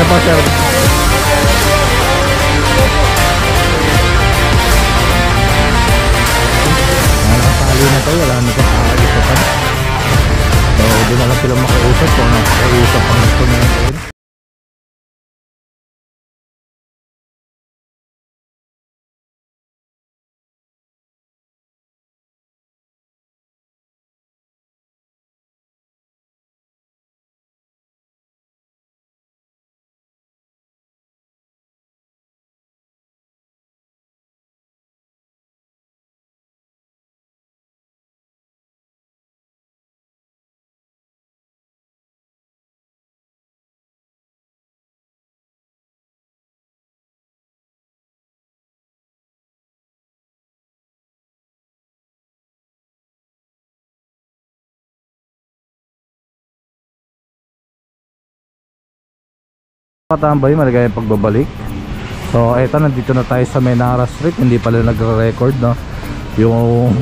po, sir. Nakasali na to, wala na to kakalisapan. So, doon na lang sila makiusap kung nakiusap ang gusto na yun. Katambay, maligayang pagbabalik. So eto, nandito na tayo sa Menara Street. Hindi pala nagre-record, no, yung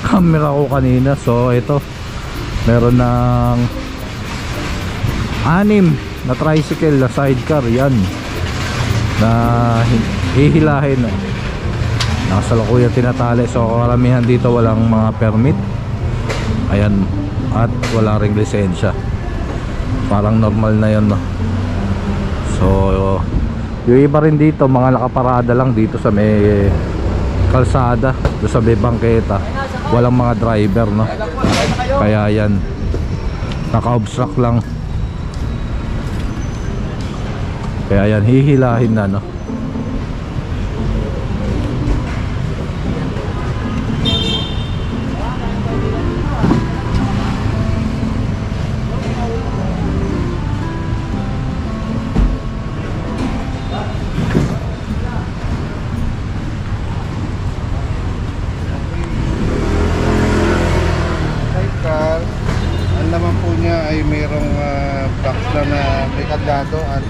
camera ko kanina. So eto, meron ng 6 na tricycle na sidecar, yan, na hihilahin, no. Nakasalukuyan tinatali. So karamihan dito walang mga permit, ayan, at wala ring lisensya. Parang normal na yun, no. So yung iba rin dito, mga nakaparada lang dito sa may kalsada, doon sa may bangketa, walang mga driver, no. Kaya yan, naka-obstruct lang. Kaya yan, hihilahin na, no. At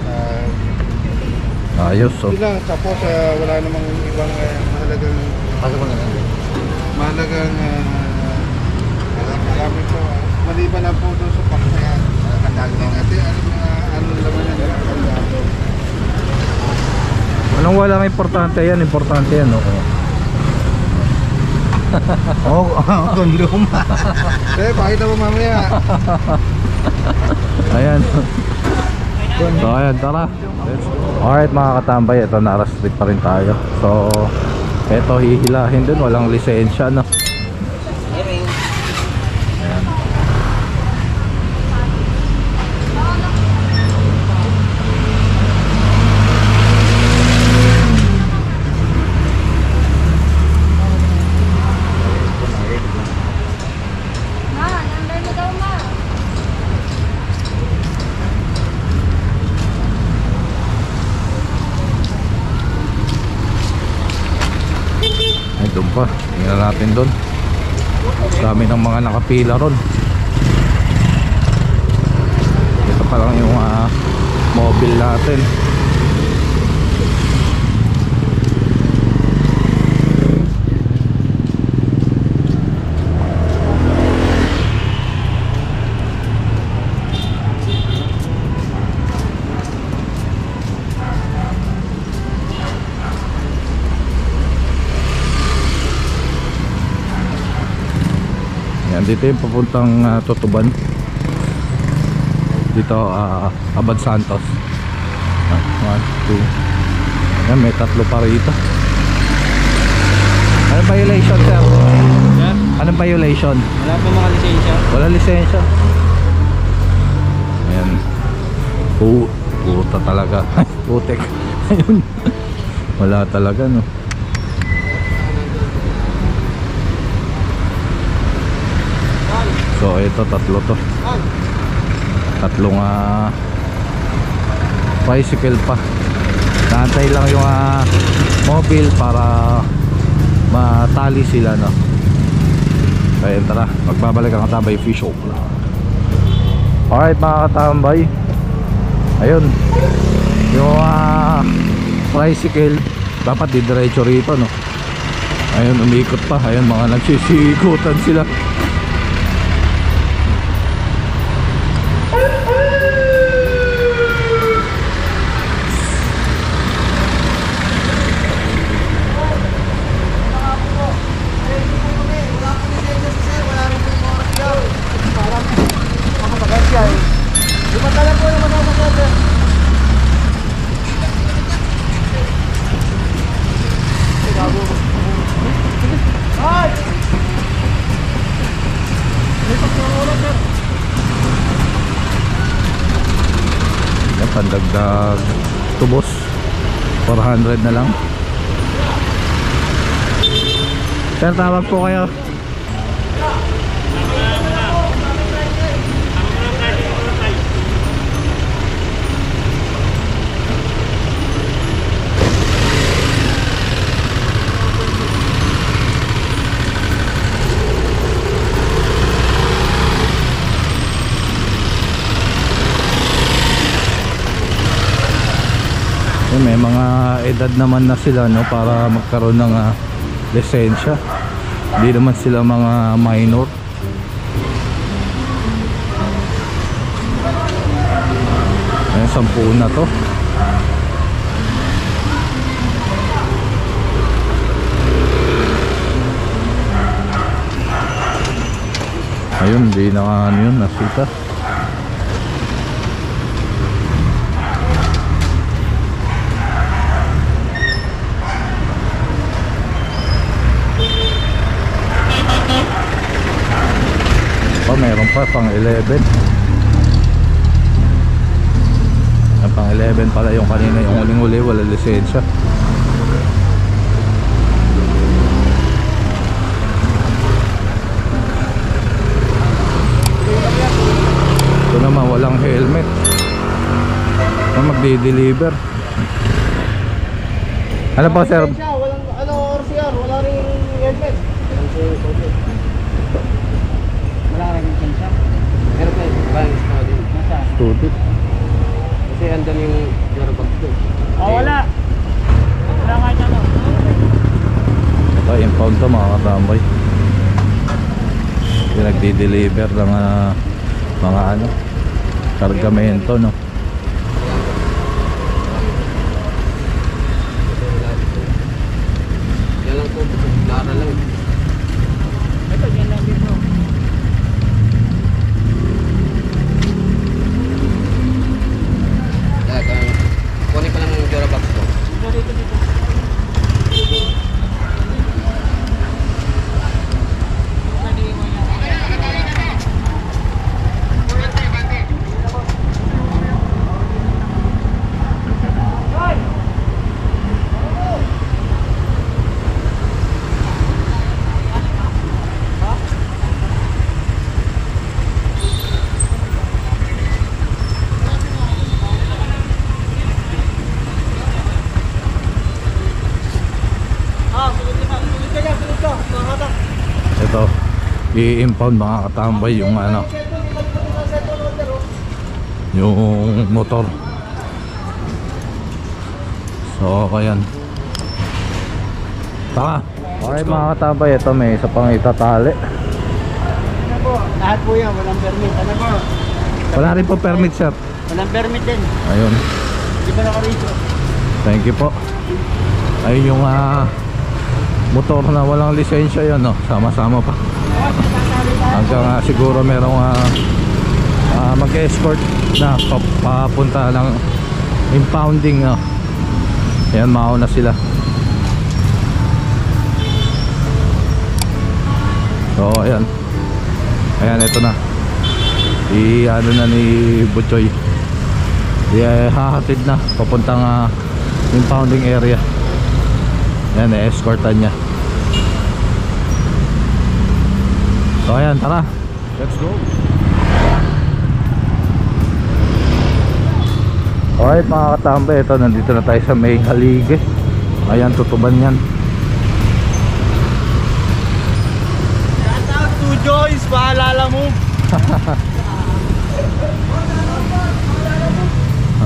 ayos, so ilang tapos wala namang ibang mahalagang gamit po, maliban lang po doon sa paksayan kandang natin. Ano naman yan kandang, walang importante yan, no. Kondom. Pakita mo mamaya. Ayan. So ayan, tara. Alright mga katambay, ito, Nara Street pa rin tayo. So ito, hihilahin dun, walang lisensya, no. Ayan. Doon pa, tingnan natin doon. Dami ng mga nakapila ron. Ito pa lang yung mobile natin. Dito yung papuntang Tutuban. Dito Abad Santos. 1, 2. Yan, may 3 pa rito. Anong violation, sir? Yeah? Anong violation? Wala po mga lisensya. Wala lisensya. Ayan. Puta talaga. Putek. Ayun. Wala talaga, no. So ito, 3 to. 3 bicycle pa. Naantay lang yung mobile para matali sila, no. Kaya tara, magbabalik ang Katambay Fish Shop. Alright mga katambay, ayun, yung tricycle dapat didiretso rito, no. Ayun, umikot pa. Ayun, mga nagsisikutan sila. dagdag tubos, 400 na lang. Sir, tawag po kayo. May mga edad naman na sila, no, para magkaroon ng lisensya. Hindi naman sila mga minor. Ayan, 10 na to. Ayun, hindi na ano yun, nasita. Meron pa pang 11. Ang pang 11 pala yung kanina, yung huling-huli wala lisensya. Ito naman walang helmet. Magdi-deliver. Ano po sir? Walang RCR, wala rin helmet. Wala rin lisensya. Pero may balance na din. Student. Kasi andun yung Jorobag doon. Wala. Wala nga dyan. Ito, impound to mga katambay. Nagdi-deliver ng mga ano, kargamento, no. Yan lang po, Lara lang. Ito, yan lang dito. Kunin ko lang yung Jorobag ko. Dito, dito. Ito, i-impound mga katambay yung ano, yung motor. So, ayan. Taka. Okay mga katambay, ito may isa pang itatali. Lahat po yan, walang permit. Ano po? Wala rin po permit sir. Walang permit din. Ayun. Di ba naka-reso? Thank you po. Ayun yung motor na walang lisensya yun, no? Sama-sama pa. Hanggang siguro merong mag-escort na papunta ng impounding, no? Ayan, mauna sila. So ayan. Ayan, ito na. I-ano na ni Butchoy. Hahatid na papuntang impounding area. Ayan, escortan niya. So ayan, tara, let's go. Alright mga katambay, ito nandito na tayo sa may Halige. Ayan, tutuban yan. Shoutout to Joyce, paalala mo.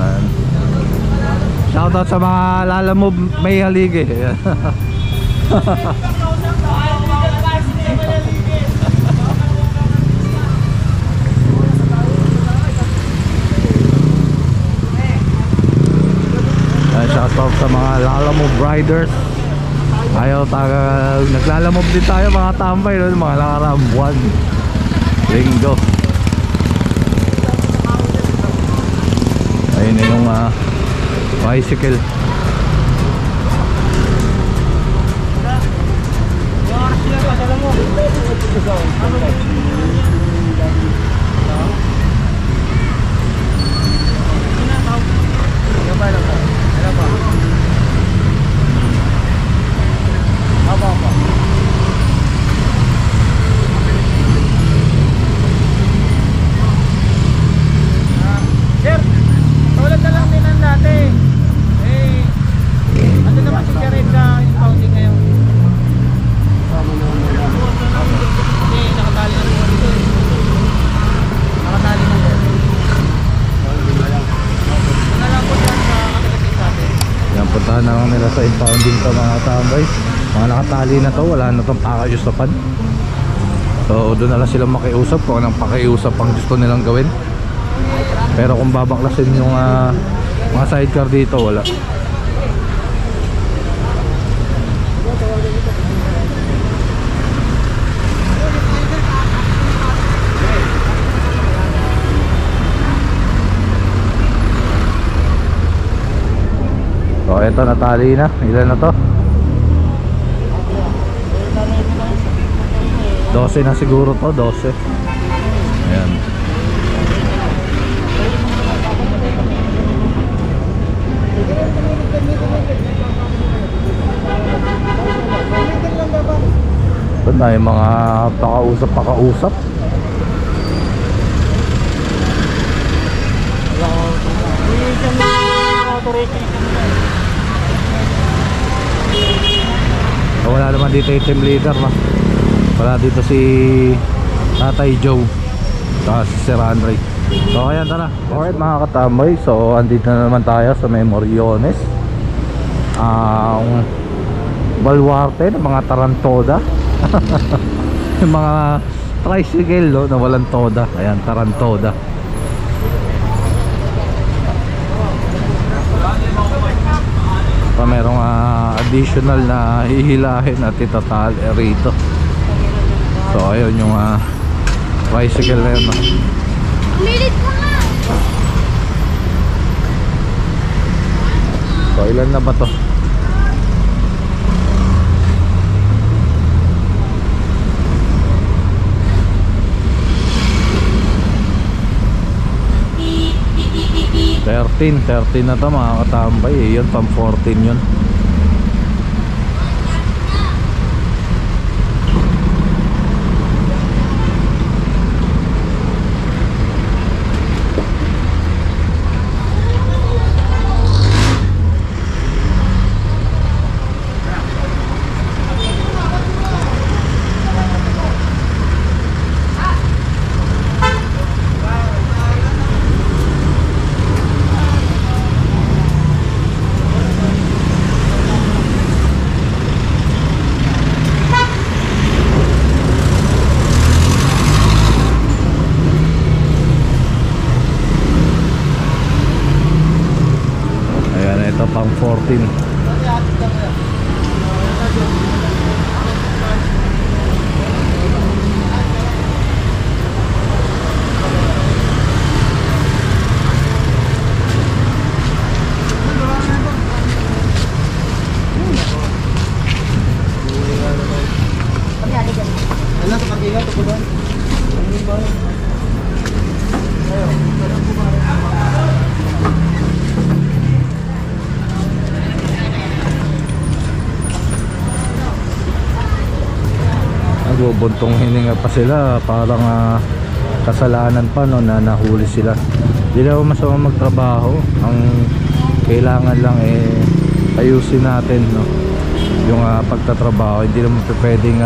Ayan. Shoutout sa mga Lalamove may Halige. Ayan. Shoutout sa mga Lalamove riders. Ayaw naglalamove din tayo mga tambay, no? Mga nakarang buwan, linggo. Ayun na yung bicycle. nila sa impounding to mga tambay. Mga nakatali na to, wala na tong pakayusapan. So doon na lang sila makiusap kung anong pakiusap ang gusto nilang gawin. Pero kung babaklasin yung mga sidecar dito, wala. So eto, natali na. Ilan na to? 12 na siguro to, 12. Ayan. Doon na yung mga pakausap. Wala naman dito yung team leader, no? Wala dito si Tatay Joe saka si Sir Andre. So ayan, tara. Alright mga katambay, so andito na naman tayo sa Memoriones, ang baluarte ng mga tarantoda. Yung mga tricycle, no, na walang toda. Ayan, tarantoda. So merong additional na hihilahin at itatal rito. So ayun yung tricycle na yun, no? Umilit ka nga! So ilan na ba to? $13 na to mga katambay, yun pang 14 yun. Ito pang 14. Ano sa kanila to ba? Nagbubuntong hininga pa sila, parang kasalanan pa, no, na nahuli sila. Hindi naman masama magtrabaho, ang kailangan lang ayusin natin, no, yung pagtatrabaho. Hindi naman pwedeng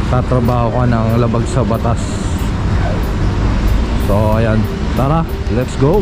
tatrabaho ka ng labag sa batas. So ayan, tara, let's go.